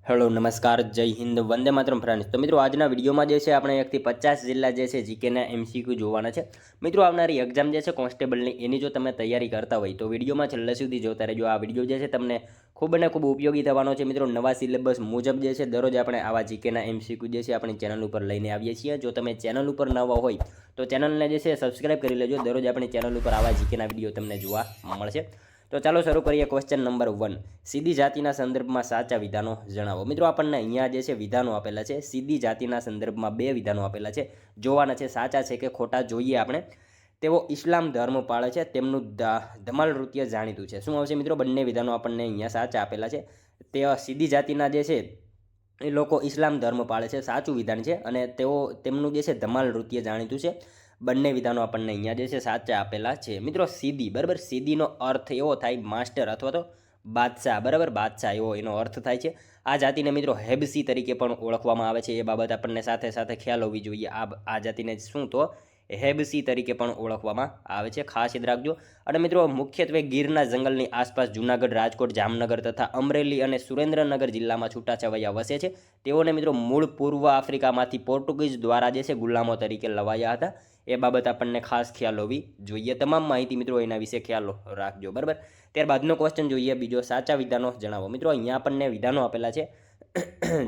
Hello નમસ્કાર જય હિન્દ વંદે માતરમ ફ્રેન્ડ્સ। તો મિત્રો આજના વિડીયોમાં જે છે આપણે 1 થી 50 જિલ્લા જે છે જીકેના એમસીક્યુ જોવાના છે। મિત્રો આવનારી એક્ઝામ જે છે કોન્સ્ટેબલની એની જો તમે તૈયારી કરતા હોય તો વિડીયોમાં છેલ્લે સુધી જોતા રહેજો। આ વિડીયો જે છે તમને ખૂબ અને ખૂબ ઉપયોગી થવાનો છે। મિત્રો નવા સિલેબસ મુજબ જે છે દરરોજ આપણે આવા જીકેના એમસીક્યુ જે છે આપણી ચેનલ ઉપર લઈને આવીએ છીએ। જો તમે ચેનલ ઉપર નવા હોય તો ચેનલને જે છે સબસ્ક્રાઇબ કરી લેજો। દરરોજ આપણી ચેનલ ઉપર આવા જીકેના વિડીયો તમને જોવા મળશે। તો ચાલો શરૂ કરીએ। ક્વેશ્ચન નંબર 1, સીધી જાતિના સંદર્ભમાં સાચા વિધાનો જણાવો। મિત્રો આપણને અહીંયા જે છે વિધાનો આપેલા છે। સીધી જાતિના સંદર્ભમાં બે વિધાનો આપેલા છે, જોવાના છે સાચા છે કે ખોટા જોઈએ આપણે। તેઓ ઇસ્લામ ધર્મ પાળે છે, તેમનું ધમાલ નૃત્ય જાણીતું છે। શું આવશે મિત્રો? બંને વિધાનો આપણને અહીંયા સાચા આપેલા છે। તે સીધી જાતિના જે છે એ લોકો ઇસ્લામ ધર્મ પાળે છે, સાચું વિધાન છે, અને તેમનું જે છે ધમાલ નૃત્ય જાણીતું છે। બંને વિધાનો આપણને અહીંયા જે છે સાચા આપેલા છે। મિત્રો સીધી, બરાબર, સીધીનો અર્થ એવો થાય માસ્ટર અથવા તો બાદશાહ, બરાબર, બાદશાહ એવો એનો અર્થ થાય છે। આ જાતિને મિત્રો હેબસી તરીકે પણ ઓળખવામાં આવે છે, એ બાબત આપણને સાથે સાથે ખ્યાલ હોવી જોઈએ। આ જાતિને શું તો હેબસી તરીકે પણ ઓળખવામાં આવે છે, ખાસ યાદ રાખજો। અને મિત્રો મુખ્યત્વે ગીરના જંગલની આસપાસ જૂનાગઢ, રાજકોટ, જામનગર તથા અમરેલી અને સુરેન્દ્રનગર જિલ્લામાં છૂટાછવાયા વસે છે। તેઓને મિત્રો મૂળ પૂર્વ આફ્રિકામાંથી પોર્ટુગીઝ દ્વારા જે છે ગુલામો તરીકે લવાયા હતા, એ બાબત આપણને ખાસ ખ્યાલ હોવી જોઈએ। તમામ માહિતી મિત્રો એના વિશે ખ્યાલ રાખજો, બરાબર। ત્યારબાદનો ક્વેશ્ચન જોઈએ બીજો, સાચા વિધાનો જણાવો। મિત્રો અહીંયા આપણને વિધાનો આપેલા છે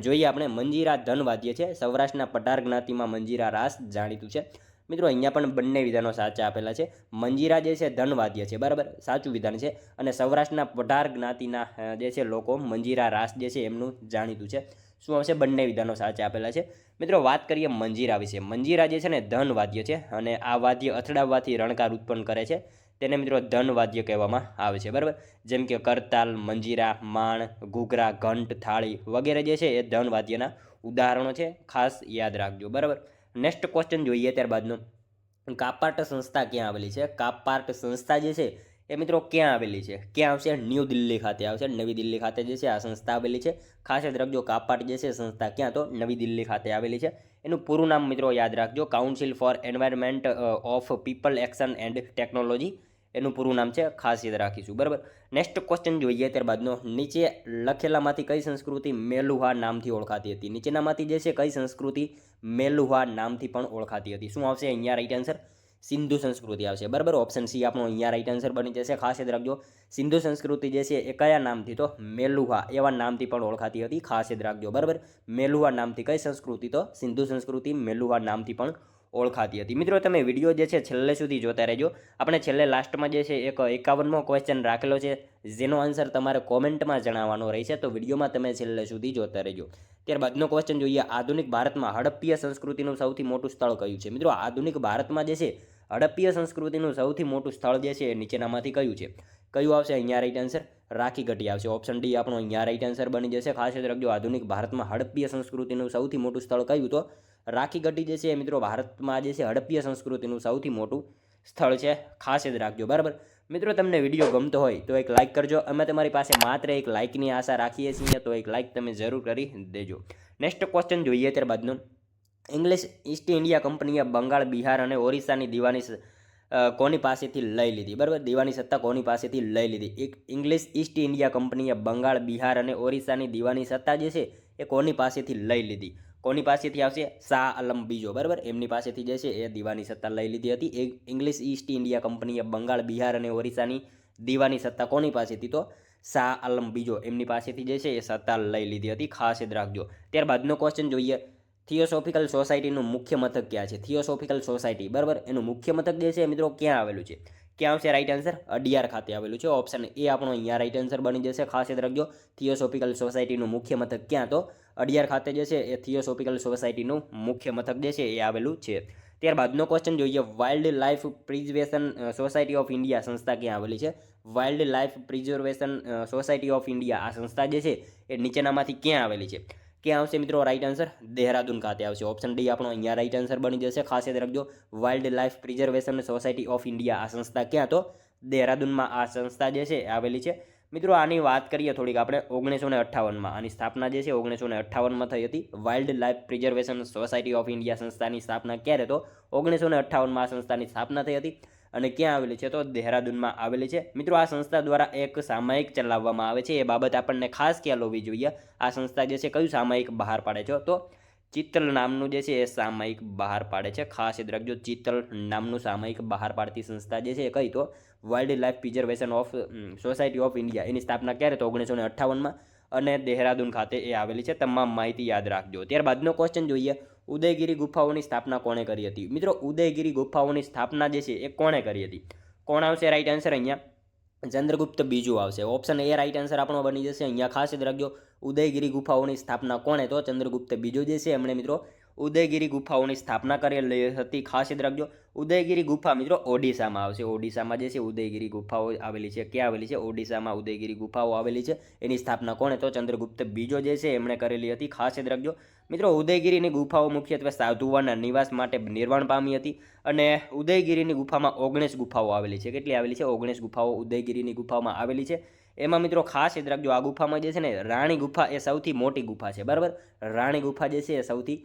જોઈએ આપણે। મંજીરા ધનવાદ્ય છે, સૌરાષ્ટ્રના પઢાર જ્ઞાતિમાં મંજીરા રાસ જાણીતું છે। મિત્રો અહીંયા પણ બંને વિધાનો સાચા આપેલા છે। મંજીરા જે છે ધનવાદ્ય છે, બરાબર, સાચું વિધાન છે, અને સૌરાષ્ટ્રના પઢાર જ્ઞાતિના જે છે લોકો મંજીરા રાસ જે છે એમનું જાણીતું છે। શું આવશે? બંને વિધાનો સાચા આપેલા છે। મિત્રો વાત કરીએ મંજીરા વિશે। મંજીરા જે છે ને ધનવાદ્ય છે, અને આ વાદ્ય અથડાવવાથી રણકાર ઉત્પન્ન કરે છે, તેને મિત્રો ધનવાદ્ય કહેવામાં આવે છે, બરાબર। જેમ કે કરતાલ, મંજીરા, માણ, ઘૂઘરા, ઘંટ, થાળી વગેરે જે છે એ ધનવાદ્યના ઉદાહરણો છે, ખાસ યાદ રાખજો, બરાબર। નેક્સ્ટ ક્વેશ્ચન જોઈએ ત્યારબાદનો, કાપાર્ટ સંસ્થા ક્યાં આવેલી છે? કાપાર્ટ સંસ્થા જે છે એ મિત્રો ક્યાં આવેલી છે? ક્યાં આવશે? ન્યૂ દિલ્હી ખાતે આવશે। નવી દિલ્હી ખાતે જે છે આ સંસ્થા આવેલી છે, ખાસ યાદ રાખજો। કાપાર્ટ જે છે સંસ્થા ક્યાં? તો નવી દિલ્હી ખાતે આવેલી છે। એનું પૂરું નામ મિત્રો યાદ રાખજો, council four environment of people action and technology એનું પૂરું નામ છે, ખાસ યાદ રાખીશું, બરાબર। નેક્સ્ટ ક્વેશ્ચન જોઈએ ત્યારબાદનો, નીચે લખેલામાંથી કઈ સંસ્કૃતિ મેલુહા નામથી ઓળખાતી હતી? નીચેનામાંથી જે છે કઈ સંસ્કૃતિ મેલુહા નામથી પણ ઓળખાતી હતી? શું આવશે અહીંયા રાઈટ આન્સર? સિંધુ સંસ્કૃતિ આવશે, બરાબર। ઓપ્શન સી આપણો અહીંયા રાઈટ આન્સર બની જશે, ખાસ યાદ રાખજો। સિંધુ સંસ્કૃતિ જે છે એ કયા નામથી? તો મેલુહા એવા નામથી પણ ઓળખાતી હતી, ખાસ યાદ રાખજો, બરાબર। મેલુહા નામથી કઈ સંસ્કૃતિ? તો સિંધુ સંસ્કૃતિ મેલુહા નામથી પણ ઓળખાતી હતી। મિત્રો તમે વિડીયો જે છે છેલ્લે સુધી જોતા રહેજો। આપણે છેલ્લે લાસ્ટમાં જે છે એક 51મો ક્વેશ્ચન રાખેલો છે, જેનો આન્સર તમારે કોમેન્ટમાં જણાવવાનો રહેશે, તો વિડીયોમાં તમે છેલ્લે સુધી જોતા રહેજો। ત્યારબાદનો ક્વેશ્ચન જોઈએ, આધુનિક ભારતમાં હડપ્પીય સંસ્કૃતિનું સૌથી મોટું સ્થળ કયું છે? મિત્રો આધુનિક ભારતમાં જે છે હડપ્પીય સંસ્કૃતિનું સૌથી મોટું સ્થળ જે છે એ નીચેનામાંથી કયું છે? કયું આવશે અહીંયા રાઈટ આન્સર? રાખીગઢી આવશે। ઓપ્શન ડી આપણો અહીંયા રાઈટ આન્સર બની જશે, ખાસ યાદ રાખજો। આધુનિક ભારતમાં હડપ્પીય સંસ્કૃતિનું સૌથી મોટું સ્થળ કયું? તો રાખીગઢી જે છે મિત્રો ભારતમાં જે છે હડપ્પીય સંસ્કૃતિનું સૌથી મોટું સ્થળ છે, ખાસ યાદ રાખજો, બરાબર। મિત્રો તમને વિડીયો ગમતો હોય તો એક લાઇક કરજો। અમે તમારી પાસે માત્ર એક લાઇકની આશા રાખીએ છીએ, તો એક લાઇક તમે જરૂર કરી દેજો। નેક્સ્ટ ક્વેશ્ચન જોઈએ ત્યારબાદનો, ઇંગ્લિશ ઈસ્ટ ઇન્ડિયા કંપનીએ બંગાળ, બિહાર અને ઓરિસ્સાની દીવાની કોની પાસેથી લઈ લીધી? બરાબર, દીવાની સત્તા કોની પાસેથી લઈ લીધી? ઇંગ્લિશ ઈસ્ટ ઇન્ડિયા કંપનીએ બંગાળ, બિહાર અને ઓરિસ્સાની દીવાની સત્તા જે છે એ કોની પાસેથી લઈ લીધી? કોની પાસેથી આવશે? શાહ આલમ બીજો, બરાબર, એમની પાસેથી જે છે એ દીવાની સત્તા લઈ લીધી હતી। ઇંગ્લિશ ઈસ્ટ ઇન્ડિયા કંપનીએ બંગાળ, બિહાર અને ઓરિસ્સાની દીવાની સત્તા કોની પાસેથી? તો શાહ આલમ બીજો એમની પાસેથી જે છે એ સત્તા લઈ લીધી હતી, ખાસ યાદ રાખજો। ત્યારબાદનો ક્વેશ્ચન જોઈએ, થિયોસોફિકલ સોસાયટીનું મુખ્ય મથક ક્યાં છે? થિયોસોફિકલ સોસાયટી, બરાબર, એનું મુખ્ય મથક જે છે મિત્રો ક્યાં આવેલું છે? ક્યાં આવશે રાઈટ આન્સર? અડિયાર ખાતે આવેલું છે। ઓપ્શન એ આપણો અહીંયા રાઈટ આન્સર બની જશે, ખાસ યાદ રાખજો। થિયોસોફિકલ સોસાયટીનું મુખ્ય મથક ક્યાં? તો અડિયાર ખાતે જે છે એ થિયોસોફિકલ સોસાયટીનું મુખ્ય મથક જે છે એ આવેલું છે। ત્યારબાદનો ક્વેશ્ચન જોઈએ, wild life preservation society of India સંસ્થા ક્યાં આવેલી છે? Wild life preservation society of India આ સંસ્થા જે છે એ નીચેનામાંથી ક્યાં આવેલી છે? ક્યાં આવશે મિત્રો રાઈટ આન્સર? દેહરાદૂન ખાતે આવશે। ઓપ્શન ડી આપણો અહીંયા રાઈટ આન્સર બની જશે, ખાસ યાદ રાખજો। Wild life preservation society of India આ સંસ્થા ક્યાં? તો દેહરાદૂનમાં આ સંસ્થા જે છે આવેલી છે। મિત્રો આની વાત કરીએ થોડીક આપણે, 1958માં આની સ્થાપના જે છે 1958માં થઈ હતી। Wild life preservation society of India સંસ્થાની સ્થાપના ક્યારે? તો 1958માં આ સંસ્થાની સ્થાપના થઈ હતી, અને ક્યાં આવેલી છે તો દેહરાદૂનમાં આવેલી છે મિત્રો. આ સંસ્થા દ્વારા એક સામાયિક ચલાવવામાં આવે છે, એ બાબત આપણને ખાસ ખ્યાલ હોવી જોઈએ. આ સંસ્થા જે છે કયું સામાયિક બહાર પાડે છે તો ચિત્તલ નામનું જે છે એ સામાયિક બહાર પાડે છે. ખાસ યાદ રાખજો, ચિત્તલ નામનું સામાયિક બહાર પાડતી સંસ્થા જે છે એ કઈ તો wild life preservation of society of India. એની સ્થાપના ક્યારે તો 1958માં અને દેહરાદૂન ખાતે એ આવેલી છે. તમામ માહિતી યાદ રાખજો. ત્યારબાદનો ક્વેશ્ચન જોઈએ, ઉદયગીરી ગુફાઓની સ્થાપના કોણે કરી હતી? મિત્રો ઉદયગીરી ગુફાઓની સ્થાપના જે છે એ કોણે કરી હતી? કોણ આવશે રાઈટ આન્સર? અહીંયા ચંદ્રગુપ્ત બીજું આવશે. ઓપ્શન એ રાઈટ આન્સર આપણો બની જશે. અહીંયા ખાસ યાદ રાખજો, ઉદયગીરી ગુફાઓની સ્થાપના કોણે તો ચંદ્રગુપ્ત બીજો જે છે એમણે મિત્રો ઉદયગીરી ગુફાઓની સ્થાપના કરેલી હતી. ખાસ યાદ રાખજો, ઉદયગીરી ગુફા મિત્રો ઓડિશામાં આવશે. ઓડિશામાં જે છે ઉદયગીરી ગુફાઓ આવેલી છે. ક્યાં આવેલી છે? ઓડિશામાં ઉદયગીરી ગુફાઓ આવેલી છે. એની સ્થાપના કોણે તો ચંદ્રગુપ્ત બીજો જે છે એમણે કરેલી હતી. ખાસ યાદ રાખજો મિત્રો, ઉદયગીરીની ગુફાઓ મુખ્યત્વે સાધુઓના નિવાસ માટે નિર્માણ પામી હતી અને ઉદયગીરીની ગુફામાં 19 ગુફાઓ આવેલી છે. કેટલી આવેલી છે? 19 ગુફાઓ ઉદયગીરીની ગુફાઓમાં આવેલી છે. એમાં મિત્રો ખાસ યાદ રાખજો, આ ગુફામાં જે છે ને રાણી ગુફા એ સૌથી મોટી ગુફા છે. બરાબર, રાણી ગુફા જે છે એ સૌથી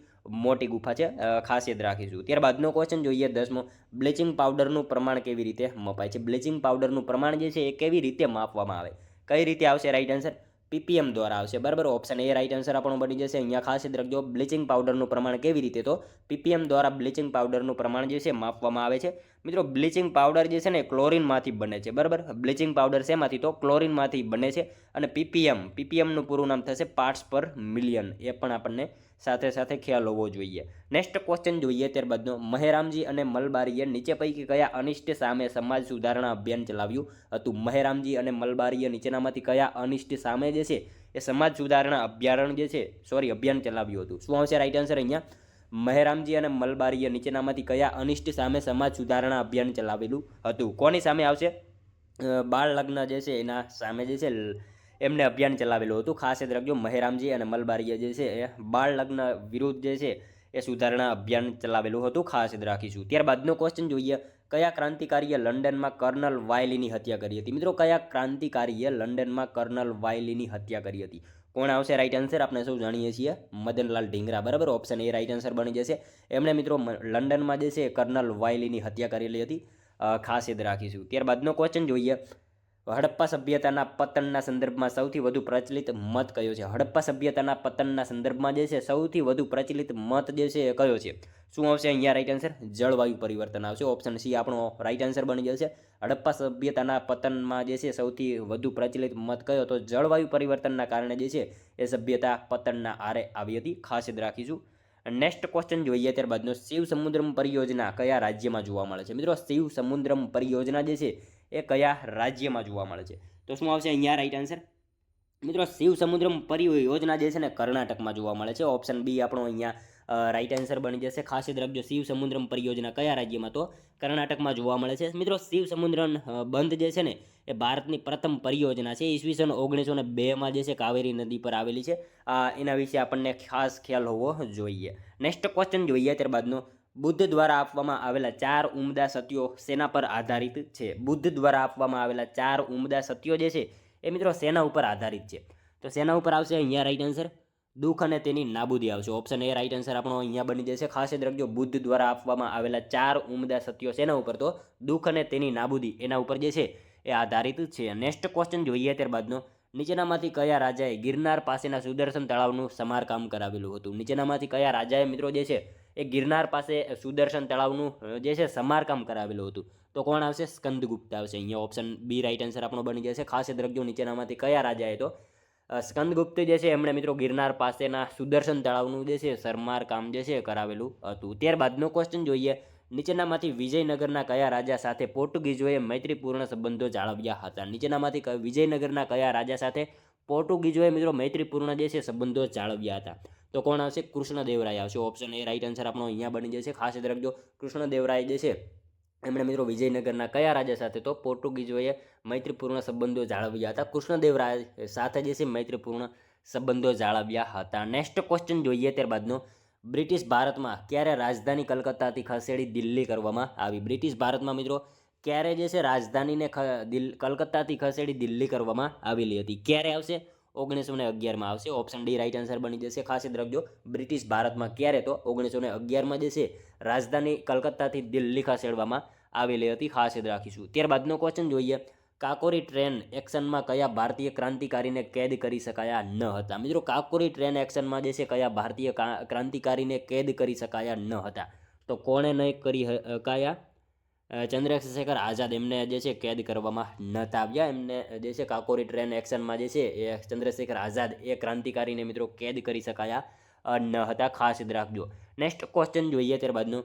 મોટી ગુફા છે. ખાસ યાદ રાખીશું. ત્યારબાદનો ક્વેશ્ચન જોઈએ 10મો, બ્લીચિંગ પાવડરનું પ્રમાણ કેવી રીતે મપાય છે? બ્લીચિંગ પાવડરનું પ્રમાણ જે છે એ કેવી રીતે માપવામાં આવે? કઈ રીતે આવશે રાઈટ આન્સર? પીપીએમ દ્વારા આવશે. બરાબર, ઓપ્શન એ રાઈટ આન્સર આપણો બની જશે. અહીંયા ખાસ યાદ રાખજો, બ્લીચિંગ પાવડરનું પ્રમાણ કેવી રીતે તો પીપીએમ દ્વારા બ્લીચિંગ પાવડરનું પ્રમાણ જે છે માપવામાં આવે છે. મિત્રો બ્લીચિંગ પાવડર જે છે ને ક્લોરીનમાંથી બને છે. બરાબર, બ્લીચિંગ પાવડર શેમાંથી તો ક્લોરીનમાંથી બને છે. અને પીપીએમનું પૂરું નામ થશે પાર્ટ્સ પર મિલિયન. એ પણ આપણને સાથે સાથે ખ્યાલ હોવો જોઈએ. નેક્સ્ટ ક્વેશ્ચન જોઈએ ત્યારબાદનો, મહેરામજી અને મલબારીએ નીચે પૈકી કયા અનિષ્ટ સામે સમાજ સુધારણા અભિયાન ચલાવ્યું હતું? મહેરામજી અને મલબારીએ નીચેનામાંથી કયા અનિષ્ટ સામે જે છે એ સમાજ સુધારણા અભિયાન ચલાવ્યું હતું? શું આવશે રાઈટ આન્સર? અહીંયા મહેરામજી અને મલબારીએ નીચેનામાંથી કયા અનિષ્ટ સામે સમાજ સુધારણા અભિયાન ચલાવેલું હતું? કોની સામે આવશે? બાળ લગ્ન જે છે એના સામે જે છે એમને અભિયાન ચલાવેલું હતું. ખાસ યાદ રાખજો, મહેરામજી અને મલબારીએ જે છે એ બાળ લગ્ન વિરુદ્ધ જે છે એ સુધારણા અભિયાન ચલાવેલું હતું. ખાસ યાદ રાખીશું. ત્યારબાદનો ક્વેશ્ચન જોઈએ, કયા ક્રાંતિકારીએ લંડનમાં કર્નલ વાયલીની હત્યા કરી હતી? મિત્રો કયા ક્રાંતિકારીએ લંડનમાં કર્નલ વાયલીની હત્યા કરી હતી? કોણ આવશે રાઈટ આન્સર? આપણે સૌ જાણીએ છીએ મદનલાલ ઢીંગરા. બરાબર, ઓપ્શન એ રાઈટ આન્સર બની જશે. એમણે મિત્રો લંડનમાં જે છે કર્નલ વાયલીની હત્યા કરેલી હતી. ખાસ યાદ રાખીશું. ત્યારબાદનો ક્વેશ્ચન જોઈએ, હડપ્પા સભ્યતાના પતનના સંદર્ભમાં સૌથી વધુ પ્રચલિત મત કયો છે? હડપ્પા સભ્યતાના પતનના સંદર્ભમાં જે છે સૌથી વધુ પ્રચલિત મત જે છે એ કયો છે? શું આવશે અહીંયા રાઈટ આન્સર? જળવાયુ પરિવર્તન આવશે. ઓપ્શન સી આપણો રાઈટ આન્સર બની જશે. હડપ્પા સભ્યતાના પતનમાં જે છે સૌથી વધુ પ્રચલિત મત કયો તો જળવાયુ પરિવર્તનના કારણે જે છે એ સભ્યતા પતનના આરે આવી હતી. ખાસ યાદ રાખીશું. નેક્સ્ટ ક્વેશ્ચન જોઈએ ત્યારબાદનો, શિવ સમુદ્રમ પરિયોજના કયા રાજ્યમાં જોવા મળે છે? મિત્રો શિવ સમુદ્રમ પરિયોજના જે છે એ કયા રાજ્યમાં જોવા મળે છે? તો શું આવશે અહીંયા રાઈટ આન્સર? મિત્રો શિવ સમુદ્રમ પરિયોજના જે છે ને કર્ણાટકમાં જોવા મળે છે. ઓપ્શન બી આપણો અહીંયા રાઈટ આન્સર બની જશે. ખાસ યાદ રાખજો, શિવ સમુદ્રમ પરિયોજના કયા રાજ્યમાં તો કર્ણાટકમાં જોવા મળે છે. મિત્રો શિવ સમુદ્રમ બંધ જે છે ને એ ભારતની પ્રથમ પરિયોજના છે. ઈસવીસન 1902માં જે છે કાવેરી નદી પર આવેલી છે. એના વિશે આપણને ખાસ ખ્યાલ હોવો જોઈએ. નેક્સ્ટ ક્વેશ્ચન જોઈએ ત્યારબાદનો, બુદ્ધ દ્વારા આપવામાં આવેલા 4 ઉમદા સત્યો શેના પર આધારિત છે? બુદ્ધ દ્વારા આપવામાં આવેલા 4 ઉમદા સત્યો જે છે એ મિત્રો શેના ઉપર આધારિત છે? તો શેના ઉપર આવશે અહીંયા રાઈટ આન્સર? દુઃખ અને તેની નાબૂદી આવશે. ઓપ્શન એ રાઈટ આન્સર આપણો અહીંયા બની જશે. ખાસ યાદ રાખજો, બુદ્ધ દ્વારા આપવામાં આવેલા 4 ઉમદા સત્યો શેના ઉપર તો દુઃખ અને તેની નાબૂદી એના ઉપર જે છે એ આધારિત છે. નેક્સ્ટ ક્વેશ્ચન જોઈએ ત્યારબાદનો, નીચેનામાંથી કયા રાજાએ ગિરનાર પાસેના સુદર્શન તળાવનું સમારકામ કરાવેલું હતું? નીચેનામાંથી કયા રાજાએ મિત્રો જે છે એ ગિરનાર પાસે સુદર્શન તળાવનું જે છે સમારકામ કરાવેલું હતું? તો કોણ આવશે? સ્કંદગુપ્ત આવશે. અહીંયા ઓપ્શન બી રાઈટ આન્સર આપણો બની જશે. ખાસ યાદ રાખજો, નીચેનામાંથી કયા રાજાએ તો સ્કંદગુપ્ત જે છે એમણે મિત્રો ગિરનાર પાસેના સુદર્શન તળાવનું જે છે સમારકામ જે છે કરાવેલું હતું. ત્યારબાદનો ક્વેશ્ચન જોઈએ, નીચેનામાંથી વિજયનગરના કયા રાજા સાથે પોર્ટુગીઝોએ મૈત્રીપૂર્ણ સંબંધો જાળવ્યા હતા? નીચેનામાંથી વિજયનગરના કયા રાજા સાથે પોર્ટુગીઝોએ મિત્રો મૈત્રીપૂર્ણ જે છે સંબંધો જાળવ્યા હતા? તો કોણ આવશે? કૃષ્ણદેવરાય આવશે. ઓપ્શન એ રાઈટ આન્સર આપણો અહીંયા બની જશે. ખાસ યાદ રાખજો, કૃષ્ણદેવરાય જે છે એમણે મિત્રો વિજયનગરના કયા રાજા સાથે તો પોર્ટુગીઝોએ મૈત્રીપૂર્ણ સંબંધો જાળવ્યા હતા. કૃષ્ણદેવરાય સાથે જે છે મૈત્રીપૂર્ણ સંબંધો જાળવ્યા હતા. નેક્સ્ટ ક્વેશ્ચન જોઈએ ત્યારબાદનો, બ્રિટિશ ભારતમાં ક્યારે રાજધાની કલકત્તાથી ખસેડી દિલ્હી કરવામાં આવી? બ્રિટિશ ભારતમાં મિત્રો ક્યારે જે છે રાજધાનીને કલકત્તાથી ખસેડી દિલ્હી કરવામાં આવેલી હતી? ક્યારે આવશે? 1911માં આવશે. ઓપ્શન ડી રાઈટ આન્સર બની જશે. ખાસ યાદ રાખજો, બ્રિટિશ ભારતમાં ક્યારે તો 1911માં જે છે રાજધાની કલકત્તાથી દિલ્હી ખસેડવામાં આવેલી હતી, ખાસ યાદ રાખીશું. ત્યારબાદનો ક્વેશ્ચન જોઈએ, કાકોરી ટ્રેન એક્શનમાં કયા ભારતીય ક્રાંતિકારીને કેદ કરી શકાયા ન હતા? મિત્રો કાકોરી ટ્રેન એક્શનમાં જે છે કયા ભારતીય ક્રાંતિકારીને કેદ કરી શકાયા ન હતા? તો કોણે નહીં કરી શકાયા? ચંદ્રશેખર આઝાદ, એમને જે છે કેદ કરવામાં નહોતા આવ્યા. એમને જે છે કાકોરી ટ્રેન એક્શનમાં જે છે એ ચંદ્રશેખર આઝાદ એ ક્રાંતિકારીને મિત્રો કેદ કરી શકાયા ન હતા, ખાસ યાદ રાખજો. નેક્સ્ટ ક્વેશ્ચન જોઈએ ત્યારબાદનું,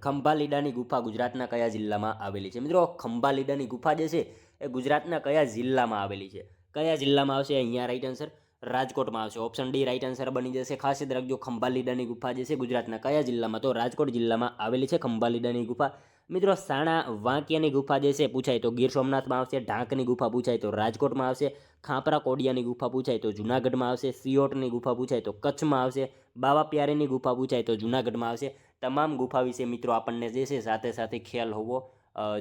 ખંભાલીડાની ગુફા ગુજરાતના કયા જિલ્લામાં આવેલી છે? મિત્રો ખંભાલીડાની ગુફા જે છે એ ગુજરાતના કયા જિલ્લામાં આવેલી છે? કયા જિલ્લામાં આવશે અહીંયા રાઈટ આન્સર? રાજકોટમાં આવશે. ઓપ્શન ડી રાઈટ આન્સર બની જશે. ખાસ યાદ રાખજો, ખંભાલીડાની ગુફા જે છે ગુજરાતના કયા જિલ્લામાં? તો રાજકોટ જિલ્લામાં આવેલી છે ખંભાલીડાની ગુફા. મિત્રો સાણા વાંકિયાની ગુફા જે છે પૂછાય તો ગીર સોમનાથમાં આવશે. ઢાંકની ગુફા પૂછાય તો રાજકોટમાં આવશે. ખાપરા કોડિયાની ગુફા પૂછાય તો જૂનાગઢમાં આવશે. સિયોટની ગુફા પૂછાય તો કચ્છમાં આવશે. બાવા પ્યારેની ગુફા પૂછાય તો જૂનાગઢમાં આવશે. તમામ ગુફા વિશે મિત્રો આપણને જે છે સાથે સાથે ખ્યાલ હોવો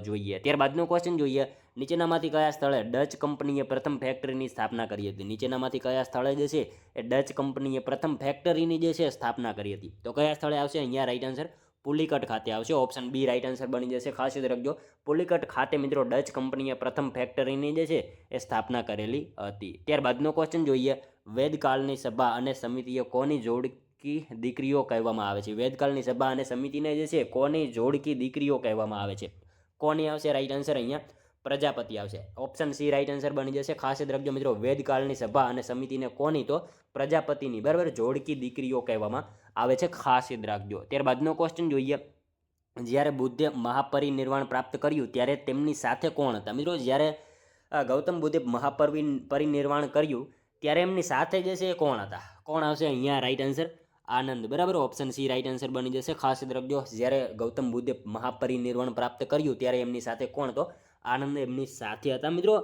જોઈએ. ત્યારબાદનો ક્વેશ્ચન જોઈએ, નીચેનામાંથી કયા સ્થળે ડચ કંપનીએ પ્રથમ ફેક્ટરીની સ્થાપના કરી હતી? નીચેનામાંથી કયા સ્થળે જે છે એ ડચ કંપનીએ પ્રથમ ફેક્ટરીની જે છે સ્થાપના કરી હતી? તો કયા સ્થળે આવશે અહીંયા રાઈટ આન્સર? પુલિકટ ખાતે આવશે. ઓપ્શન બી રાઈટ આન્સર બની જશે. ખાસ યાદ રાખજો, પુલિકટ ખાતે મિત્રો ડચ કંપનીએ પ્રથમ ફેક્ટરીની જે છે એ સ્થાપના કરેલી હતી. ત્યારબાદનો ક્વેશ્ચન જોઈએ, વેદકાળની સભા અને સમિતિએ કોની જોડકી દીકરીઓ કહેવામાં આવે છે? વેદકાળની સભા અને સમિતિને જે છે કોની જોડકી દીકરીઓ કહેવામાં આવે છે? કોની આવશે રાઈટ આન્સર અહીંયા? પ્રજાપતિ આવશે. ઓપ્શન સી રાઈટ આન્સર બની જશે. ખાસ યાદ રાખજો મિત્રો, વેદકાળની સભા અને સમિતિને કોની? તો પ્રજાપતિની બરાબર જોડકી દીકરીઓ કહેવામાં આવે છે, ખાસ યાદ રાખજો. ત્યારબાદનો ક્વેશ્ચન જોઈએ, જ્યારે બુદ્ધે મહાપરિનિર્વાણ પ્રાપ્ત કર્યું ત્યારે તેમની સાથે કોણ હતા? મિત્રો જ્યારે ગૌતમ બુદ્ધે મહાપરિનિર્વાણ કર્યું ત્યારે એમની સાથે જે છે એ કોણ હતા? કોણ આવશે અહીંયા રાઈટ આન્સર? આનંદ, બરાબર. ઓપ્શન સી રાઈટ આન્સર બની જશે. ખાસ યાદ રાખજો, જ્યારે ગૌતમ બુદ્ધે મહાપરિનિર્વાણ પ્રાપ્ત કર્યું ત્યારે એમની સાથે કોણ? તો આનંદ એમની સાથે હતા. મિત્રો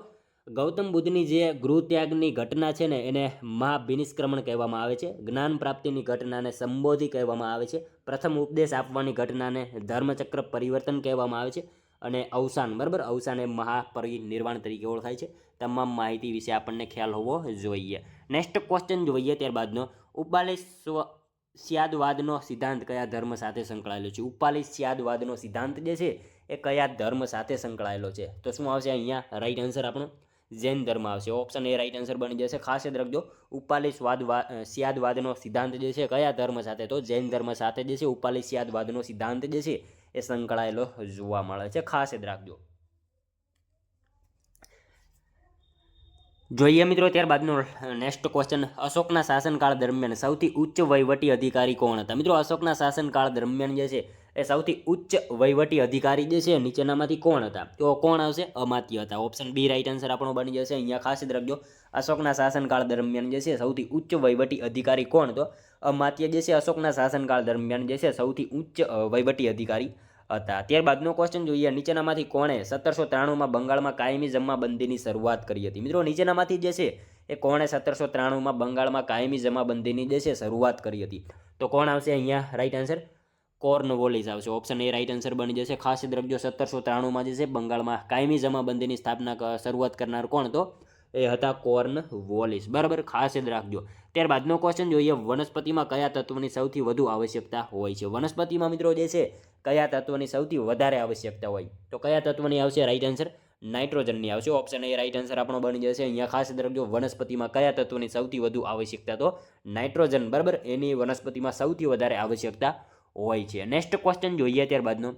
ગૌતમ બુદ્ધની જે ગૃહત્યાગની ઘટના છે ને એને મહાભિનિષ્ક્રમણ કહેવામાં આવે છે. જ્ઞાન પ્રાપ્તિની ઘટનાને સંબોધિ કહેવામાં આવે છે. પ્રથમ ઉપદેશ આપવાની ઘટનાને ધર્મચક્ર પરિવર્તન કહેવામાં આવે છે. અને અવસાન, બરાબર, અવસાન એ મહાપરિનિર્વાણ તરીકે ઓળખાય છે. તમામ માહિતી વિશે આપણને ખ્યાલ હોવો જોઈએ. નેક્સ્ટ ક્વેશ્ચન જોઈએ ત્યારબાદનો, ઉપાલિસ્યાદવાદનો સિદ્ધાંત કયા ધર્મ સાથે સંકળાયેલો છે? ઉપાલિસ્યાદવાદનો સિદ્ધાંત જે છે એ કયા ધર્મ સાથે સંકળાયેલો છે? તો શું આવશે અહીંયા રાઈટ આન્સર આપણો? જૈન ધર્મ આવશે. ઓપ્શન એ રાઈટ આન્સર બની જશે. ખાસ યાદ રાખજો, ઉપાલિસ્યાદવાદનો સિદ્ધાંત જે છે કયા ધર્મ સાથે? તો જૈન ધર્મ સાથે જે છે ઉપાલિસ્યાદવાદનો સિદ્ધાંત જે છે એ સંકળાયેલો જોવા મળે છે, ખાસ યાદ રાખજો. જોઈએ મિત્રો ત્યારબાદનો નેક્સ્ટ ક્વેશ્ચન, અશોકના શાસનકાળ દરમિયાન સૌથી ઉચ્ચ વહીવટી અધિકારી કોણ હતા? મિત્રો અશોકના શાસનકાળ દરમિયાન જે છે એ સૌથી ઉચ્ચ વહીવટી અધિકારી જે છે નીચેનામાંથી કોણ હતા? તો કોણ આવશે? અમાત્ય હતા. ઓપ્શન બી રાઈટ આન્સર આપણો બની જશે. અહીંયા ખાસ યાદ રાખજો, અશોકના શાસનકાળ દરમિયાન જે છે સૌથી ઉચ્ચ વહીવટી અધિકારી કોણ? તો અમાત્ય જે છે અશોકના શાસનકાળ દરમિયાન જે છે સૌથી ઉચ્ચ વહીવટી અધિકારી હતા. ત્યારબાદનો ક્વેશ્ચન જોઈએ, નીચેનામાંથી કોણે 1793માં બંગાળમાં કાયમી જમાબંધીની શરૂઆત કરી હતી? મિત્રો નીચેનામાંથી જે છે એ કોણે 1793માં બંગાળમાં કાયમી જમાબંધીની જે છે શરૂઆત કરી હતી? તો કોણ આવશે અહીંયા રાઈટ આન્સર? કોર્નવોલિસ આવશે. ઓપ્શન એ રાઈટ આન્સર બની જશે. ખાસ યાદ રાખજો, 1793માં જે છે બંગાળમાં કાયમી જમાબંધીની સ્થાપના શરૂઆત કરનાર કોણ? તો એ હતા કોર્નવોલિસ, બરાબર. ખાસ યાદ રાખજો. ત્યારબાદનો ક્વેશ્ચન જોઈએ, વનસ્પતિમાં કયા તત્વની સૌથી વધુ આવશ્યકતા હોય છે? વનસ્પતિમાં મિત્રો જે છે કયા તત્વની સૌથી વધારે આવશ્યકતા હોય? તો કયા તત્વની આવશે રાઈટ આન્સર? નાઇટ્રોજનની આવશે. ઓપ્શન એ રાઈટ આન્સર આપણો બની જશે. અહીંયા ખાસ યાદ રાખજો, વનસ્પતિમાં કયા તત્વની સૌથી વધુ આવશ્યકતા? તો નાઇટ્રોજન, બરાબર, એની વનસ્પતિમાં સૌથી વધારે આવશ્યકતા હોય છે. નેક્સ્ટ ક્વેશ્ચન જોઈએ ત્યારબાદનો,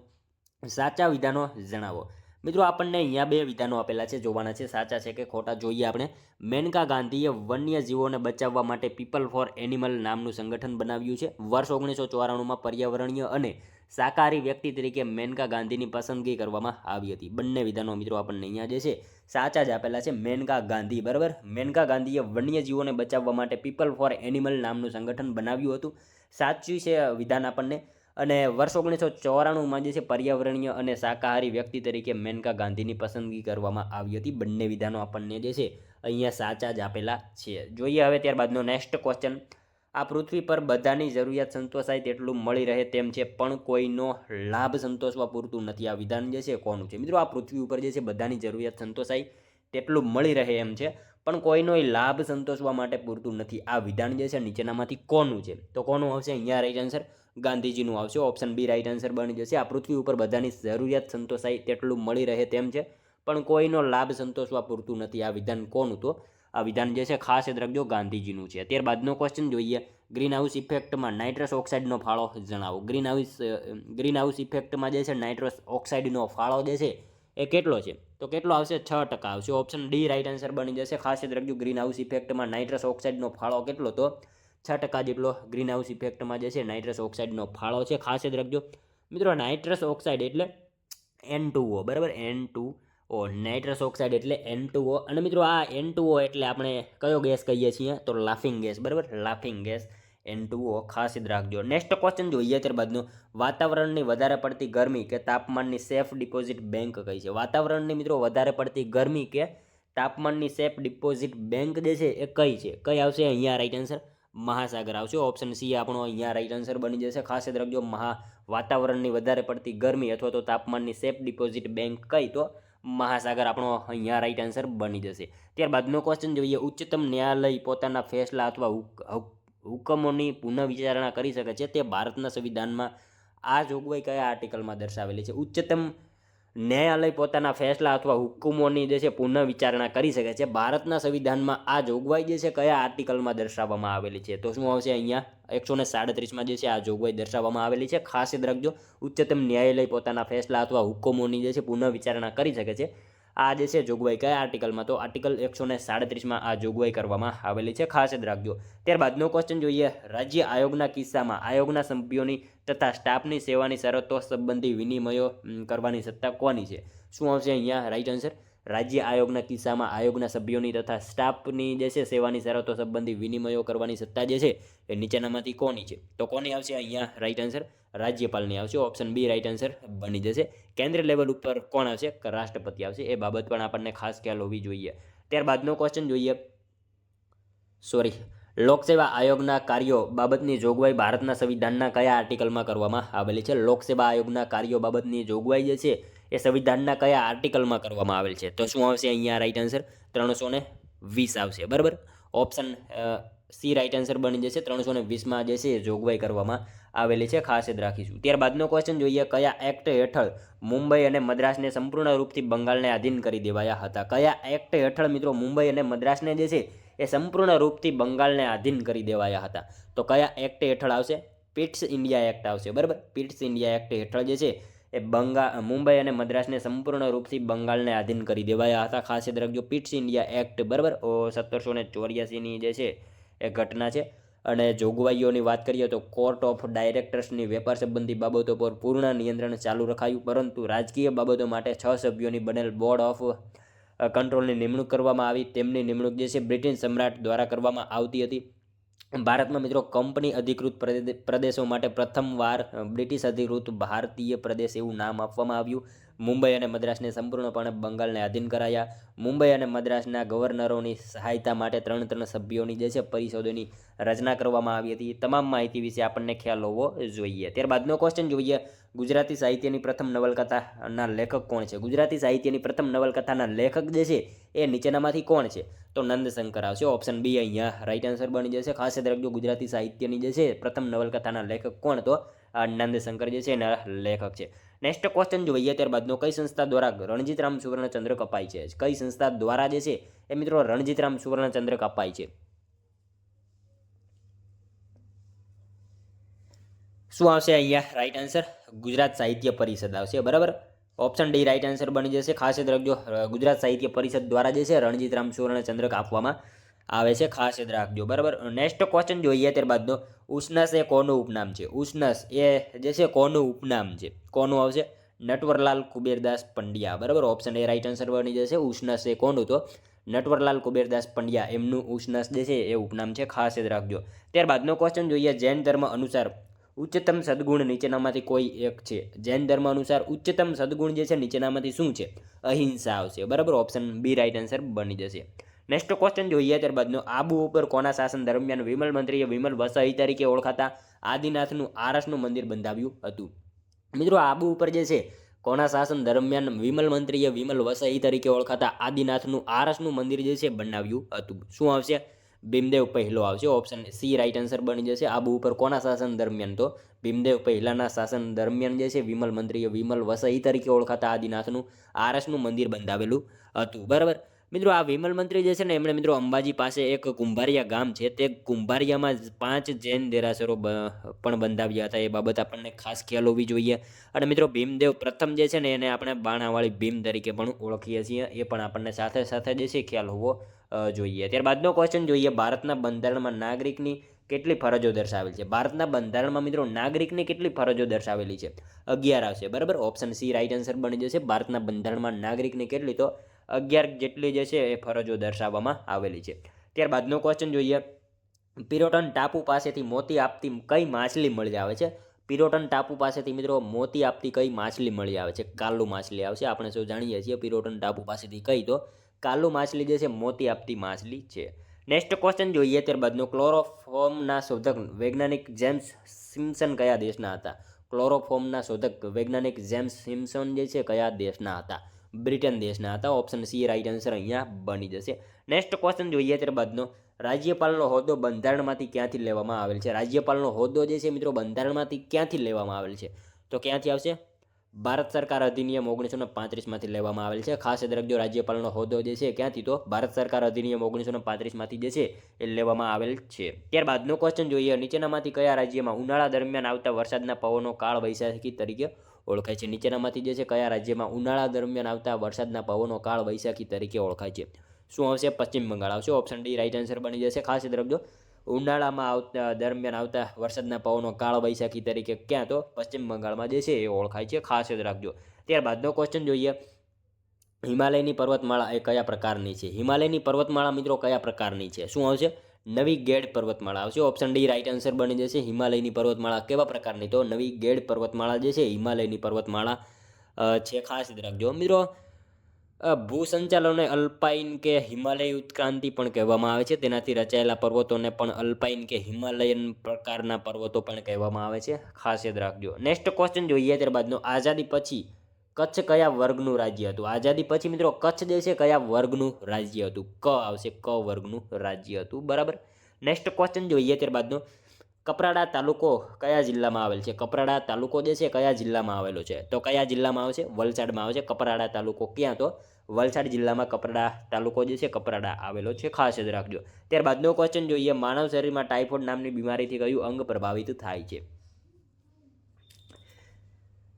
સાચા વિધાનો જણાવો. મિત્રો આપણને અહીંયા બે વિધાનો આપેલા છે, જોવાના છે સાચા છે કે ખોટા. જોઈએ આપણે. મેનકા ગાંધીએ વન્યજીવોને બચાવવા માટે પીપલ ફોર એનિમલ નામનું સંગઠન બનાવ્યું છે. વર્ષ 1994માં પર્યાવરણીય અને શાકાહારી વ્યક્તિ તરીકે મેનકા ગાંધીની પસંદગી કરવામાં આવી હતી. બંને વિધાનો મિત્રો આપણને અહીંયા જે છે સાચા જ આપેલા છે. મેનકા ગાંધી, બરાબર, મેનકા ગાંધીએ વન્યજીવોને બચાવવા માટે પીપલ ફોર એનિમલ નામનું સંગઠન બનાવ્યું હતું. સાચું છે વિધાન આપણને. અને વર્ષ 1994માં જે છે પર્યાવરણીય અને શાકાહારી વ્યક્તિ તરીકે મેનકા ગાંધીની પસંદગી કરવામાં આવી હતી. બંને વિધાનો આપણને જે છે અહીંયા સાચા જ આપેલા છે. જોઈએ હવે ત્યારબાદનો નેક્સ્ટ ક્વેશ્ચન, આ પૃથ્વી પર બધાની જરૂરિયાત સંતોષાય તેટલું મળી રહે તેમ છે પણ કોઈનો લાભ સંતોષવા પૂરતું નથી. આ વિધાન જે છે કોનું છે? મિત્રો આ પૃથ્વી ઉપર જે છે બધાની જરૂરિયાત સંતોષાય તેટલું મળી રહે એમ છે પણ કોઈનો લાભ સંતોષવા માટે પૂરતું નથી. આ વિધાન જે છે નીચેનામાંથી કોનું છે? તો કોનું આવશે અહીંયા રાઈટ આન્સર? ગાંધીજીનું આવશે. ઓપ્શન બી રાઈટ આન્સર બની જશે. આ પૃથ્વી ઉપર બધાની જરૂરિયાત સંતોષાય તેટલું મળી રહે તેમ છે, પણ કોઈનો લાભ સંતોષવા પૂરતું નથી. આ વિધાન કોનું? તો આ વિધાન જે છે ખાસ યાદ રાખજો ગાંધીજીનું છે. ત્યારબાદનો ક્વેશ્ચન જોઈએ. ગ્રીન હાઉસ ઇફેક્ટમાં નાઇટ્રસ ઓક્સાઇડનો ફાળો જણાવો. ગ્રીન હાઉસ ઇફેક્ટમાં જે છે નાઇટ્રસ ઓક્સાઇડનો ફાળો જે છે એ કેટલો છે? તો કેટલો આવશે? 6% આવશે. ઓપ્શન ડી રાઈટ આન્સર બની જશે. ખાસ યાદ રાખજો ગ્રીન હાઉસ ઇફેક્ટમાં નાઇટ્રસ ઓક્સાઇડનો ફાળો કેટલો? તો 6% જેટલો ગ્રીન હાઉસ ઇફેક્ટમાં જે છે નાઇટ્રસ ઓક્સાઇડનો ફાળો છે. ખાસ યાદ રાખજો મિત્રો, નાઇટ્રસ ઓક્સાઇડ એટલે N2O, બરાબર? N2O, નાઇટ્રસ ઓક્સાઇડ એટલે N2O. અને મિત્રો આ N2O એટલે આપણે કયો ગેસ કહીએ છીએ? તો લાફિંગ ગેસ, બરાબર? લાફિંગ ગેસ N2O, ખાસ યાદ રાખજો. નેક્સ્ટ ક્વેશ્ચન જોઈએ ત્યારબાદનું. વાતાવરણની વધારે પડતી ગરમી કે તાપમાનની સેફ ડિપોઝિટ બેંક કઈ છે? વાતાવરણની મિત્રો વધારે પડતી ગરમી કે તાપમાનની સેફ ડિપોઝિટ બેંક જે છે એ કઈ છે? કઈ આવશે અહીંયા રાઈટ આન્સર? મહાસાગર આવશે. ઓપ્શન સી આપણો અહીંયા રાઈટ આન્સર બની જશે. ખાસ યાદ રાખજો વાતાવરણની વધારે પડતી ગરમી અથવા તો તાપમાનની સેફ ડિપોઝિટ બેંક કઈ? તો મહાસાગર આપણો અહીંયા રાઈટ આન્સર બની જશે. ત્યારબાદનો ક્વેશ્ચન જોઈએ. ઉચ્ચતમ ન્યાયાલય પોતાના ફેસલા અથવા હુકમોની પુનઃવિચારણા કરી શકે છે તે ભારતના સંવિધાનમાં આ જોગવાઈ કયા આર્ટિકલમાં દર્શાવેલી છે? ઉચ્ચતમ ન્યાયાલય પોતાના ફેસલા અથવા હુકમોની જે છે પુનઃવિચારણા કરી શકે છે ભારતના સંવિધાનમાં આ જોગવાઈ જે છે કયા આર્ટિકલમાં દર્શાવવામાં આવેલી છે? તો શું આવશે અહીંયા? 137માં જે છે આ જોગવાઈ દર્શાવવામાં આવેલી છે. ખાસ યાદ રાખજો ઉચ્ચતમ ન્યાયાલય પોતાના ફેસલા અથવા હુકમોની જે છે પુનઃવિચારણા કરી શકે છે આ જે છે જોગવાઈ કયા આર્ટિકલમાં? તો આર્ટિકલ 137માં આ જોગવાઈ કરવામાં આવેલી છે. ખાસ યાદ રાખજો. ત્યારબાદનો ક્વેશ્ચન જોઈએ. રાજ્ય આયોગના કિસ્સામાં આયોગના સભ્યોની તથા સ્ટાફની સેવાની શરતો સંબંધી વિનિમયો કરવાની સત્તા કોની છે? શું આવશે અહીંયા રાઈટ આન્સર? રાજ્ય આયોગના કિસ્સામાં આયોગના સભ્યોની તથા સ્ટાફની જે છે સેવાની શરતો સંબંધી વિનિમયો કરવાની સત્તા જે છે એ નીચેનામાંથી કોની છે? તો કોની આવશે અહીંયા રાઈટ આન્સર? રાજ્યપાલની આવશે. ઓપ્શન બી રાઈટ આન્સર બની જશે. કેન્દ્ર લેવલ ઉપર કોણ આવશે? રાષ્ટ્રપતિ આવશે. એ બાબત પણ આપણને ખાસ ખ્યાલ હોવી જોઈએ. ત્યારબાદનો ક્વેશ્ચન જોઈએ. લોકસેવા આયોગના કાર્યો બાબતની જોગવાઈ ભારતના સંવિધાનના કયા આર્ટિકલમાં કરવામાં આવેલી છે? લોકસેવા આયોગના કાર્યો બાબતની જોગવાઈ જે છે એ સંવિધાનના કયા આર્ટિકલમાં કરવામાં આવેલ છે? તો શું આવશે અહીંયા રાઈટ આન્સર? 320 આવશે, બરાબર? ઓપ્શન સી રાઈટ આન્સર બની જશે. 320માં જે છે જોગવાઈ કરવામાં આવેલી છે. ખાસ યાદ રાખીશું. ત્યારબાદનો ક્વેશ્ચન જોઈએ. કયા એક્ટ હેઠળ મુંબઈ અને મદ્રાસને સંપૂર્ણ રૂપથી બંગાળને આધીન કરી દેવાયા હતા? કયા એક્ટ હેઠળ મિત્રો મુંબઈ અને મદ્રાસને જે છે એ સંપૂર્ણ રૂપથી બંગાળને આધીન કરી દેવાયા હતા? તો કયા એક્ટ હેઠળ આવશે? પિટ્સ ઇન્ડિયા એક્ટ આવશે, બરાબર? પિટ્સ ઇન્ડિયા એક્ટ હેઠળ જે છે એ મુંબઈ અને મદ્રાસને સંપૂર્ણ રૂપથી બંગાળને આધીન કરી દેવાયા હતા. ખાસ યાદ રાખજો પિટ્સ ઇન્ડિયા એક્ટ, બરાબર? 1784ની જે છે એ ઘટના છે. અને જોગવાઈઓની વાત કરીએ તો કોર્ટ ઓફ ડાયરેક્ટર્સની વેપાર સંબંધી બાબતો પર પૂર્ણ નિયંત્રણ ચાલુ રખાયું, પરંતુ રાજકીય બાબતો માટે 6 સભ્યોની બનેલ બોર્ડ ઓફ કંટ્રોલની નિમણૂક કરવામાં આવી. તેમની નિમણૂક જે છે બ્રિટિશ સમ્રાટ દ્વારા કરવામાં આવતી હતી. ભારતમાં મિત્રો કંપની અધિકૃત પ્રદેશો માટે પ્રથમવાર બ્રિટિશ અધિકૃત ભારતીય પ્રદેશ એવું નામ આપવામાં આવ્યું. મુંબઈ અને મદ્રાસને સંપૂર્ણપણે બંગાળને આધીન કરાયા. મુંબઈ અને મદ્રાસના ગવર્નરોની સહાયતા માટે 3 સભ્યોની જે છે પરિષદોની રચના કરવામાં આવી હતી. તમામ માહિતી વિશે આપણને ખ્યાલ હોવો જોઈએ. ત્યારબાદનો ક્વેશ્ચન જોઈએ. ગુજરાતી સાહિત્યની પ્રથમ નવલકથાના લેખક કોણ છે? ગુજરાતી સાહિત્યની પ્રથમ નવલકથાના લેખક જે છે એ નીચેનામાંથી કોણ છે? તો નંદશંકર આવશે. ઓપ્શન બી અહીંયા રાઈટ આન્સર બની જશે. ખાસ યાદ રાખજો ગુજરાતી સાહિત્યની જે છે પ્રથમ નવલકથાના લેખક કોણ? તો નંદશંકર જે છે એના લેખક છે. નેક્સ્ટ ક્વેશ્ચન જોઈએ. ત્યારબાદનો કઈ સંસ્થા દ્વારા રણજીતરામ સુવર્ણચંદ્રક અપાય છે? કઈ સંસ્થા દ્વારા જે છે એ મિત્રો રણજીતરામ સુવર્ણચંદ્રક અપાય છે? શું આવશે અહીંયા રાઈટ આન્સર? ગુજરાત સાહિત્ય પરિષદ આવશે, બરાબર? ઓપ્શન ડી રાઈટ આન્સર બની જશે. ખાસ યાદ રાખજો ગુજરાત સાહિત્ય પરિષદ દ્વારા જે છે રણજીતરામ સુવર્ણચંદ્રક આપવામાં આવે છે. ખાસ યાદ રાખજો, બરાબર? નેક્સ્ટ ક્વેશ્ચન જોઈએ. ત્યારબાદનો ઉષ્ણસ એ કોનું ઉપનામ છે? ઉષ્ણસ એ જે છે કોનું ઉપનામ છે? કોનું આવશે? નટવરલાલ કુબેરદાસ પંડ્યા, બરાબર? ઓપ્શન એ રાઈટ આન્સર બની જશે. ઉષ્ણસ એ કોનું? તો નટવરલાલ કુબેરદાસ પંડ્યા એમનું ઉષ્ણસ જે છે એ ઉપનામ છે. ખાસ યાદ રાખજો. ત્યારબાદનો ક્વેશ્ચન જોઈએ. જૈન ધર્મ અનુસાર ઉચ્ચતમ સદગુણ નીચેનામાંથી કોઈ એક છે? જૈન ધર્મ અનુસાર ઉચ્ચતમ સદગુણ જે છે નીચેનામાંથી શું છે? અહિંસા આવશે, બરાબર? ઓપ્શન બી રાઈટ આન્સર બની જશે. નેક્સ્ટ ક્વેશ્ચન જોઈએ. ત્યારબાદનો આબુ ઉપર કોના શાસન દરમિયાન વિમલ મંત્રીએ વિમલ વસાઈ તરીકે ઓળખાતા આદિનાથનું આરસનું મંદિર બંધાવ્યું હતું? મિત્રો આબુ ઉપર જે છે કોના શાસન દરમિયાન વિમલ મંત્રીએ વિમલ વસઈ તરીકે ઓળખાતા આદિનાથનું આરસનું મંદિર જે છે બનાવ્યું હતું? શું આવશે? ભીમદેવ પહેલો આવશે. ઓપ્શન સી રાઈટ આન્સર બની જશે. આબુ ઉપર કોના શાસન દરમિયાન? તો ભીમદેવ પહેલાના શાસન દરમિયાન જે છે વિમલ મંત્રીએ વિમલ વસઈ તરીકે ઓળખાતા આદિનાથનું આરસનું મંદિર બંધાવેલું હતું. બરાબર મિત્રો, આ વિમલ મંત્રી જે છે ને એમણે મિત્રો અંબાજી પાસે એક કુંભારિયા ગામ છે, તે કુંભારિયામાં 5 જૈન દેરાસરો પણ બંધાવ્યા હતા. એ બાબત આપણને ખાસ ખ્યાલ હોવી જોઈએ. અને મિત્રો ભીમદેવ પ્રથમ જે છે ને એને આપણે બાણાવાળી ભીમ તરીકે પણ ઓળખીએ છીએ, એ પણ આપણને સાથે સાથે જે છે ખ્યાલ હોવો જોઈએ. ત્યારબાદનો ક્વેશ્ચન જોઈએ, ભારતના બંધારણમાં નાગરિકની કેટલી ફરજો દર્શાવેલી છે? ભારતના બંધારણમાં મિત્રો નાગરિકની કેટલી ફરજો દર્શાવેલી છે? 11 આવશે. બરાબર, ઓપ્શન સી રાઈટ આન્સર બની જશે. ભારતના બંધારણમાં નાગરિકની કેટલી? તો 11 જેટલી જે છે એ ફરજો દર્શાવવામાં આવેલી છે. ત્યારબાદનો ક્વેશ્ચન જોઈએ, પિરોટન ટાપુ પાસેથી મોતી આપતી કઈ માછલી મળી આવે છે? પિરોટન ટાપુ પાસેથી મિત્રો મોતી આપતી કઈ માછલી મળી આવે છે? કાલુ માછલી આવશે. આપણે સૌ જાણીએ છીએ પિરોટન ટાપુ પાસેથી કઈ? તો કાલુ માછલી જે છે મોતી આપતી માછલી છે. નેક્સ્ટ ક્વેશ્ચન જોઈએ, ત્યારબાદનો ક્લોરોફોર્મના શોધક વૈજ્ઞાનિક જેમ્સ સિમ્પસન કયા દેશના હતા? ક્લોરોફોર્મના શોધક વૈજ્ઞાનિક જેમ્સ સિમ્પસન જે છે કયા દેશના હતા? બ્રિટન દેશના હતા. ઓપ્શન સી રાઈટ આન્સર અહીંયા બની જશે. નેક્સ્ટ ક્વેશ્ચન જોઈએ, ત્યારબાદનો રાજ્યપાલનો હોદ્દો બંધારણમાંથી ક્યાંથી લેવામાં આવેલ છે? રાજ્યપાલનો હોદ્દો જે છે મિત્રો બંધારણમાંથી ક્યાંથી લેવામાં આવેલ છે? તો ક્યાંથી આવશે? ભારત સરકાર અધિનિયમ 1935માંથી લેવામાં આવેલ છે. ખાસ યાદ રાખજો, રાજ્યપાલનો હોદ્દો જે છે ક્યાંથી? તો ભારત સરકાર અધિનિયમ 1935માંથી જે છે એ લેવામાં આવેલ છે. ત્યારબાદનો ક્વેશ્ચન જોઈએ, નીચેનામાંથી કયા રાજ્યમાં ઉનાળા દરમિયાન આવતા વરસાદના પવનો કાળ વૈશાખી તરીકે ઓળખાય છે? નીચેનામાંથી જે છે કયા રાજ્યમાં ઉનાળા દરમિયાન આવતા વરસાદના પવનો કાળ વૈશાખી તરીકે ઓળખાય છે? શું આવશે? પશ્ચિમ બંગાળ આવશે. ઓપ્શન ડી રાઈટ આન્સર બની જશે. ખાસ યાદ રાખજો, ઉનાળામાં દરમિયાન આવતા વરસાદના પવનો કાળ વૈશાખી તરીકે ક્યાં? તો પશ્ચિમ બંગાળમાં જે છે એ ઓળખાય છે. ખાસ યાદ રાખજો. ત્યારબાદનો ક્વેશ્ચન જોઈએ, હિમાલયની પર્વતમાળા એ કયા પ્રકારની છે? હિમાલયની પર્વતમાળા મિત્રો કયા પ્રકારની છે? શું આવશે? નવી ગેડ પર્વતમાળા આવશે. ઓપ્શન ડી રાઈટ આન્સર બની જશે. હિમાલયની પર્વતમાળા કેવા પ્રકારની? તો નવી ગેડ પર્વતમાળા જે છે હિમાલયની પર્વતમાળા છે. ખાસ યાદ રાખજો મિત્રો. ભૂસંચાલનને અલ્પાઇન કે હિમાલય ઉત્ક્રાંતિ પણ કહેવામાં આવે છે. તેનાથી રચાયેલા પર્વતોને પણ અલ્પાઇન કે હિમાલયન પ્રકારના પર્વતો પણ કહેવામાં આવે છે. ખાસ યાદ રાખજો. નેક્સ્ટ ક્વેશ્ચન જોઈએ, ત્યારબાદનો આઝાદી પછી કચ્છ કયા વર્ગનું રાજ્ય હતું? આઝાદી પછી મિત્રો કચ્છ જે છે કયા વર્ગનું રાજ્ય હતું? ક આવશે. ક વર્ગનું રાજ્ય હતું. બરાબર. નેક્સ્ટ ક્વેશ્ચન જોઈએ, ત્યારબાદનો કપરાડા તાલુકો કયા જિલ્લામાં આવેલ છે? કપરાડા તાલુકો જે છે કયા જિલ્લામાં આવેલો છે? તો કયા જિલ્લામાં આવશે? વલસાડમાં આવશે. કપરાડા તાલુકો ક્યાં? તો વલસાડ જિલ્લામાં કપરાડા તાલુકો જે છે કપરાડા આવેલો છે. ખાસ યાદ રાખજો. ત્યારબાદનો ક્વેશ્ચન જોઈએ, માનવ શરીરમાં ટાઇફોઇડ નામની બીમારીથી કયું અંગ પ્રભાવિત થાય છે?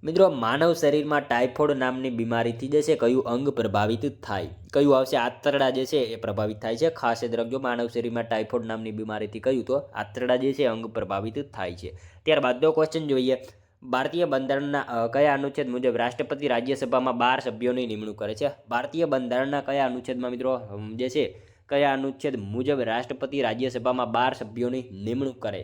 મિત્રો માનવ શરીરમાં ટાઇફોઇડ નામની બીમારીથી જે છે કયું અંગ પ્રભાવિત થાય? કયું આવશે? આંતરડા જે છે એ પ્રભાવિત થાય છે. ખાસ યાદ રાખજો, માનવ શરીરમાં ટાઇફોઇડ નામની બીમારીથી કયું? તો આંતરડા જે છે અંગ પ્રભાવિત થાય છે. ત્યારબાદનો ક્વેશ્ચન જોઈએ, ભારતીય બંધારણના કયા અનુચ્છેદ મુજબ રાષ્ટ્રપતિ રાજ્યસભામાં 12 સભ્યોની નિમણૂક કરે છે? ભારતીય બંધારણના કયા અનુચ્છેદમાં મિત્રો જે છે કયા અનુચ્છેદ મુજબ રાષ્ટ્રપતિ રાજ્યસભામાં 12 સભ્યોની નિમણૂક કરે?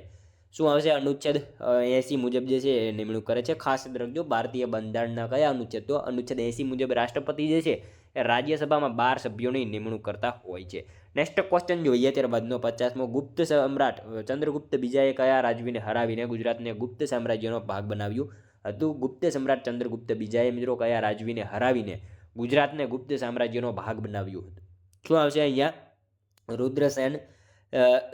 શું આવશે? અનુચ્છેદ 80 મુજબ જે છે એ નિમણૂક કરે છે. ખાસ યાદ રાખજો, ભારતીય બંધારણના કયા અનુચ્છેદ? તો અનુચ્છેદ 80 મુજબ રાષ્ટ્રપતિ જે છે એ રાજ્યસભામાં 12 સભ્યોની નિમણૂક કરતા હોય છે. નેક્સ્ટ ક્વેશ્ચન જોઈએ, ત્યારબાદનો 50મો, ગુપ્ત સમ્રાટ ચંદ્રગુપ્ત બીજાએ કયા રાજવીને હરાવીને ગુજરાતને ગુપ્ત સામ્રાજ્યનો ભાગ બનાવ્યું હતું? ગુપ્ત સમ્રાટ ચંદ્રગુપ્ત બીજાએ મિત્રો કયા રાજવીને હરાવીને ગુજરાતને ગુપ્ત સામ્રાજ્યનો ભાગ બનાવ્યું હતું? શું આવશે અહીંયા? રુદ્રસેન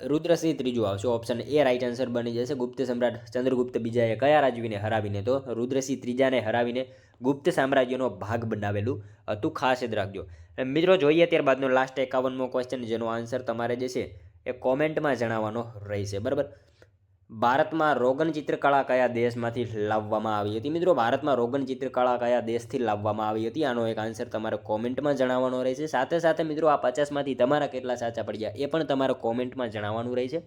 રુદ્રસિંહ ત્રીજો આવશે. ઓપ્શન એ રાઈટ આન્સર બની જશે. ગુપ્ત સમ્રાટ ચંદ્રગુપ્ત બીજાએ કયા રાજવીને હરાવીને? તો રુદ્રસિંહ ત્રીજાને હરાવીને ગુપ્ત સામ્રાજ્યનો ભાગ બનાવેલું હતું. ખાસ યાદ રાખજો. મિત્રો જોઈએ ત્યારબાદનો લાસ્ટ 51મો ક્વેશ્ચન, જેનો આન્સર તમારે જે છે એ કોમેન્ટમાં જણાવવાનો રહેશે. બરાબર. ભારતમાં રોગન ચિત્રકળા કયા દેશમાંથી લાવવામાં આવી હતી? મિત્રો ભારતમાં રોગન ચિત્રકળા કયા દેશથી લાવવામાં આવી હતી? આનો એક આન્સર તમારે કોમેન્ટમાં જણાવવાનો રહેશે. સાથે સાથે મિત્રો આ 50માંથી તમારા કેટલા સાચા પડ્યા એ પણ તમારે કોમેન્ટમાં જણાવવાનું રહેશે,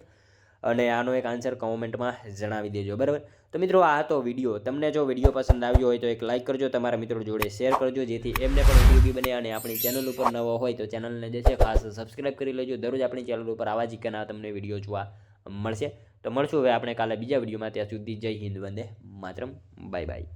અને આનો એક આન્સર કોમેન્ટમાં જણાવી દેજો. બરાબર. તો મિત્રો આ હતો વિડીયો. તમને જો વિડીયો પસંદ આવ્યો હોય તો એક લાઇક કરજો, તમારા મિત્રો જોડે શેર કરજો, જેથી એમને પણ ઉપયોગી બને. અને આપણી ચેનલ ઉપર નવો હોય તો ચેનલને જે છે ખાસ સબસ્ક્રાઈબ કરી લેજો. દરરોજ આપણી ચેનલ ઉપર આવા જ કના તમને વિડીયો જોવા મળશે. તો મળશું હવે આપણે કાલે બીજા વિડીયોમાં. ત્યાં સુધી જય હિન્દ, વંદે માતરમ. Bye by.